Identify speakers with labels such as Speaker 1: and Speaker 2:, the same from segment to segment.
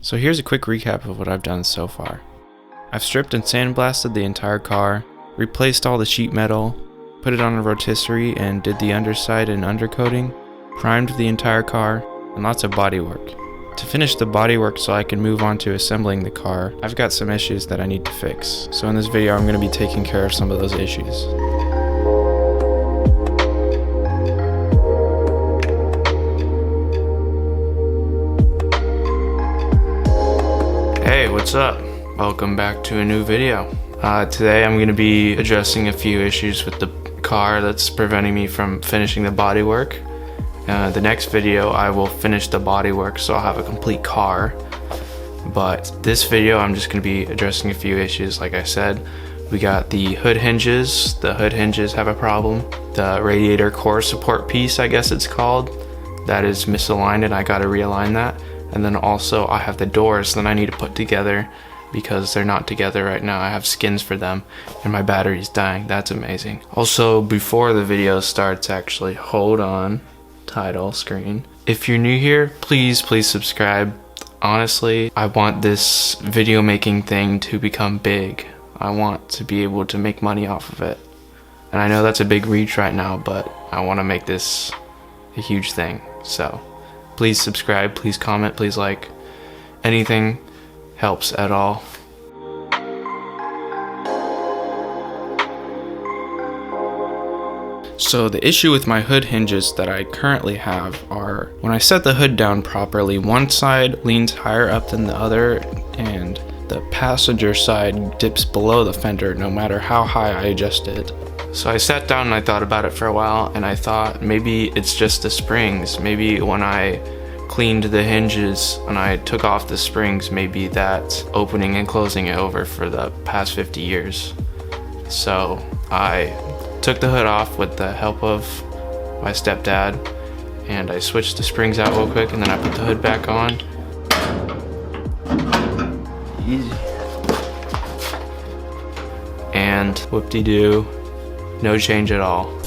Speaker 1: So here's a quick recap of what I've done so far. I've stripped and sandblasted the entire car, replaced all the sheet metal, put it on a rotisserie and did the underside and undercoating, primed the entire car, and lots of body work. To finish the body work so I can move on to assembling the car, I've got some issues that I need to fix. So in this video I'm going to be taking care of some of those issues. Hey, what's up? Welcome back to a new video. Today I'm going to be addressing a few issues with the car that's preventing me from finishing the bodywork. The next video I will finish the bodywork, so I'll have a complete car. But this video I'm just going to be addressing a few issues. Like I said, we got the hood hinges. The hood hinges have a problem. The radiator core support piece, I guess it's called, that is misaligned and I got to realign that. And then also I have the doors that I need to put together because they're not together right now. I have skins for them and my battery's dying. That's amazing. Also, before the video starts, actually, hold on, title screen. If you're new here, please subscribe. Honestly, I want this video making thing to become big. I want to be able to make money off of it. And I know that's a big reach right now, but I want to make this a huge thing. So please subscribe, please comment, please like. Anything helps at all. So the issue with my hood hinges that I currently have are, when I set the hood down properly, one side leans higher up than the other and the passenger side dips below the fender no matter how high I adjust it. So I sat down and I thought about it for a while, and I thought maybe it's just the springs. Maybe when I cleaned the hinges and I took off the springs, maybe that's opening and closing it over for the past 50 years. So I took the hood off with the help of my stepdad and I switched the springs out real quick, and then I put the hood back on. Easy. And whoop-de-doo, no change at all.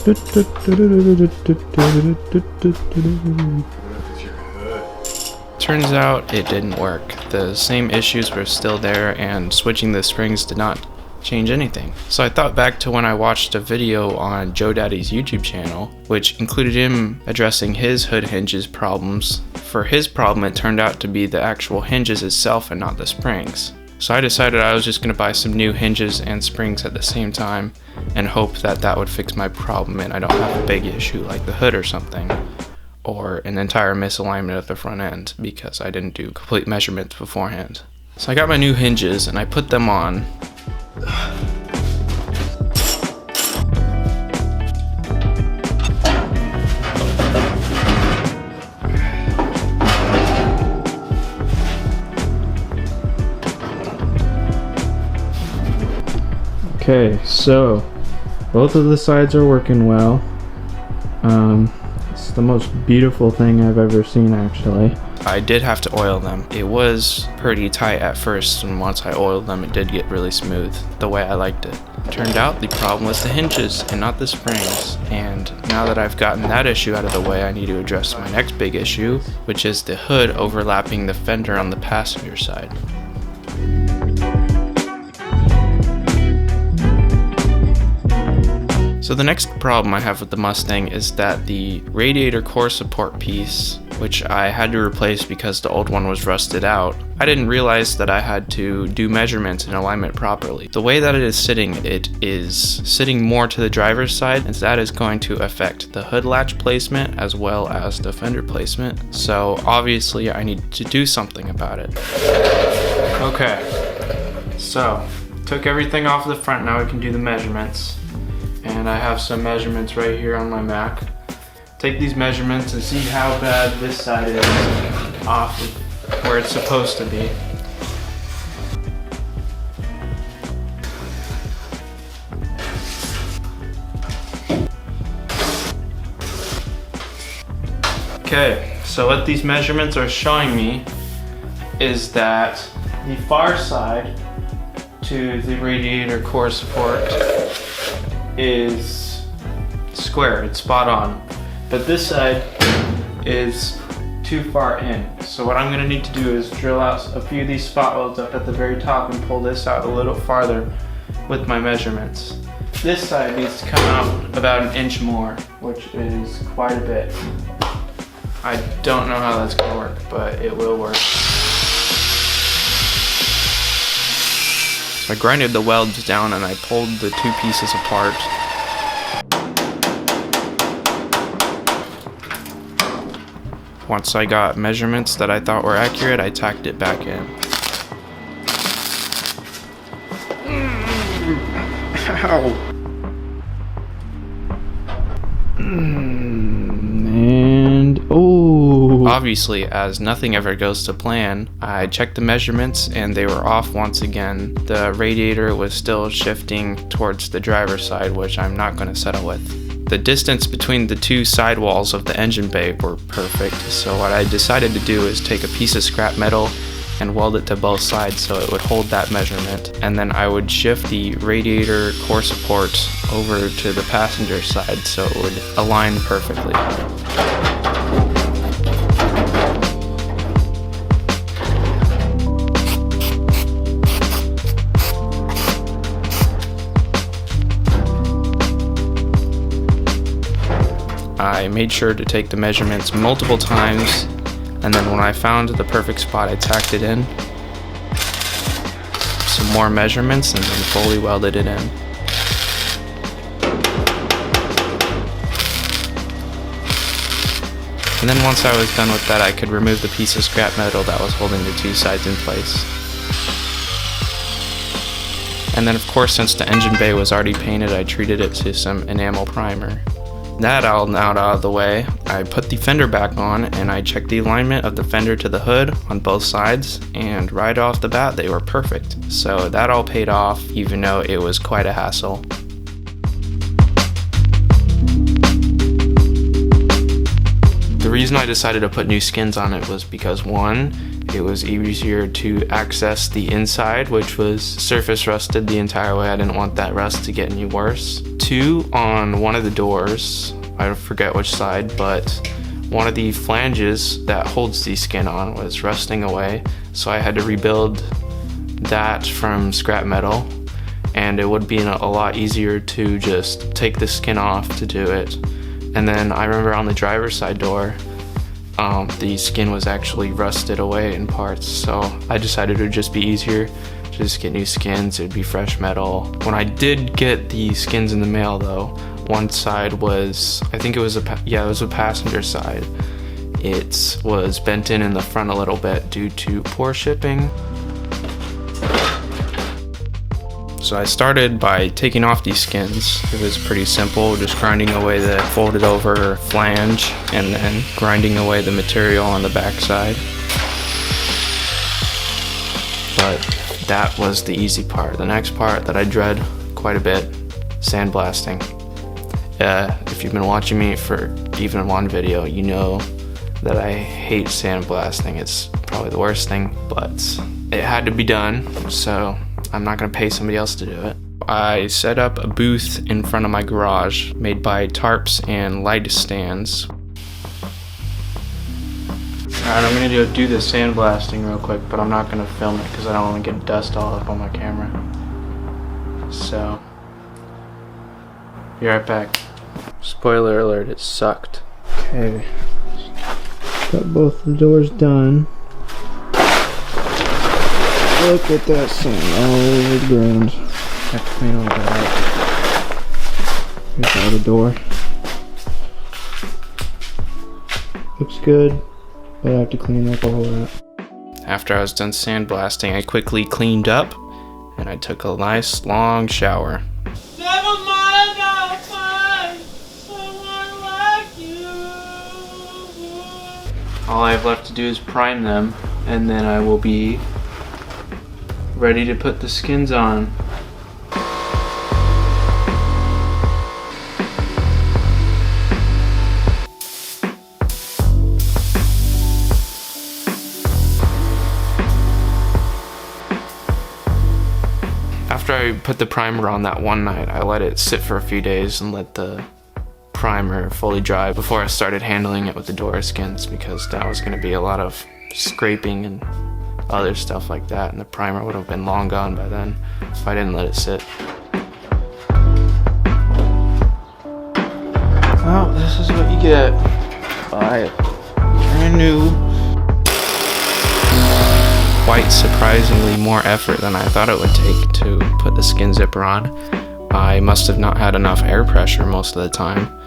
Speaker 1: Turns out it didn't work. The same issues were still there and switching the springs did not change anything. So I thought back to when I watched a video on Joe Daddy's YouTube channel, which included him addressing his hood hinges problems. For his problem, it turned out to be the actual hinges itself and not the springs. So I decided I was just going to buy some new hinges and springs at the same time and hope that that would fix my problem and I don't have a big issue like the hood or something, or an entire misalignment at the front end because I didn't do complete measurements beforehand. So I got my new hinges and I put them on. Okay, so both of the sides are working well. It's the most beautiful thing I've ever seen, actually. I did have to oil them. It was pretty tight at first, and once I oiled them, it did get really smooth, the way I liked it. Turned out the problem was the hinges and not the springs, and now that I've gotten that issue out of the way, I need to address my next big issue, which is the hood overlapping the fender on the passenger side. So the next problem I have with the Mustang is that the radiator core support piece, which I had to replace because the old one was rusted out, I didn't realize that I had to do measurements and alignment properly. The way that it is sitting more to the driver's side, and that is going to affect the hood latch placement as well as the fender placement. So obviously I need to do something about it. Okay, so took everything off the front, now I can do the measurements. And I have some measurements right here on my Mac. Take these measurements and see how bad this side is off of where it's supposed to be. Okay, so what these measurements are showing me is that the far side to the radiator core support is square, it's spot on. But this side is too far in. So what I'm gonna need to do is drill out a few of these spot welds up at the very top and pull this out a little farther with my measurements. This side needs to come out about 1 inch more, which is quite a bit. I don't know how that's gonna work, but it will work. So I grinded the welds down and I pulled the 2 pieces apart. Once I got measurements that I thought were accurate, I tacked it back in. Ow. And oh! Obviously, as nothing ever goes to plan, I checked the measurements and they were off once again. The radiator was still shifting towards the driver's side, which I'm not going to settle with. The distance between the 2 side walls of the engine bay were perfect, so what I decided to do is take a piece of scrap metal and weld it to both sides so it would hold that measurement, and then I would shift the radiator core support over to the passenger side so it would align perfectly. I made sure to take the measurements multiple times, and then when I found the perfect spot, I tacked it in. Some more measurements and then fully welded it in. And then once I was done with that, I could remove the piece of scrap metal that was holding the 2 sides in place. And then of course, since the engine bay was already painted, I treated it to some enamel primer. That all out of the way, I put the fender back on and I checked the alignment of the fender to the hood on both sides, and right off the bat they were perfect. So that all paid off, even though it was quite a hassle. The reason I decided to put new skins on it was because 1, it was easier to access the inside, which was surface rusted the entire way. I didn't want that rust to get any worse. 2, on one of the doors, I forget which side, but one of the flanges that holds the skin on was rusting away, so I had to rebuild that from scrap metal, and it would be a lot easier to just take the skin off to do it. And then I remember on the driver's side door, the skin was actually rusted away in parts, so I decided it would just be easier to just get new skins. It would be fresh metal. When I did get the skins in the mail though, one side was, I think it was a passenger side. It was bent in the front a little bit due to poor shipping. So I started by taking off these skins. It was pretty simple, just grinding away the folded over flange and then grinding away the material on the back side. But that was the easy part. The next part that I dread quite a bit, sandblasting. If you've been watching me for even one video, you know that I hate sandblasting. It's probably the worst thing, but it had to be done, so I'm not gonna pay somebody else to do it. I set up a booth in front of my garage made by tarps and light stands. Alright, I'm gonna do the sandblasting real quick, but I'm not gonna film it because I don't want to get dust all up on my camera. So, be right back. Spoiler alert, it sucked. Okay, got both the doors done. Look at that sand all over the ground. Have to clean all that up. Here's the other door. Looks good, but I have to clean up all that. After I was done sandblasting, I quickly cleaned up and I took a nice long shower.
Speaker 2: Never mind, I'll find someone like you.
Speaker 1: All I have left to do is prime them, and then I will be ready to put the skins on. After I put the primer on that one night, I let it sit for a few days and let the primer fully dry before I started handling it with the door skins, because that was going to be a lot of scraping and other stuff like that, and the primer would have been long gone by then if I didn't let it sit. Well, this is what you get by brand new. Quite surprisingly more effort than I thought it would take to put the skin zipper on. I must have not had enough air pressure most of the time.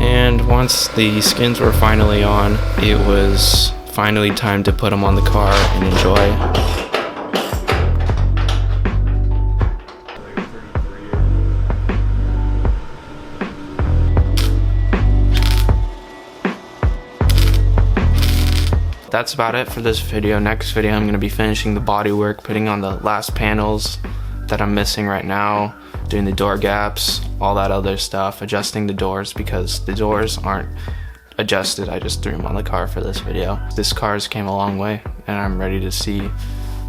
Speaker 1: And once the skins were finally on, it was finally time to put them on the car and enjoy. That's about it for this video. Next video, I'm going to be finishing the body work, putting on the last panels that I'm missing right now, doing the door gaps, all that other stuff, adjusting the doors because the doors aren't adjusted. I just threw them on the car for this video. This car's came a long way and I'm ready to see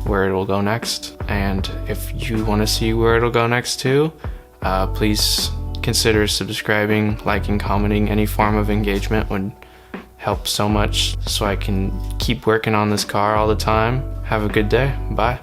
Speaker 1: where it will go next. And if you want to see where it'll go next too, please consider subscribing, liking, commenting. Any form of engagement would help so much so I can keep working on this car all the time. Have a good day. Bye.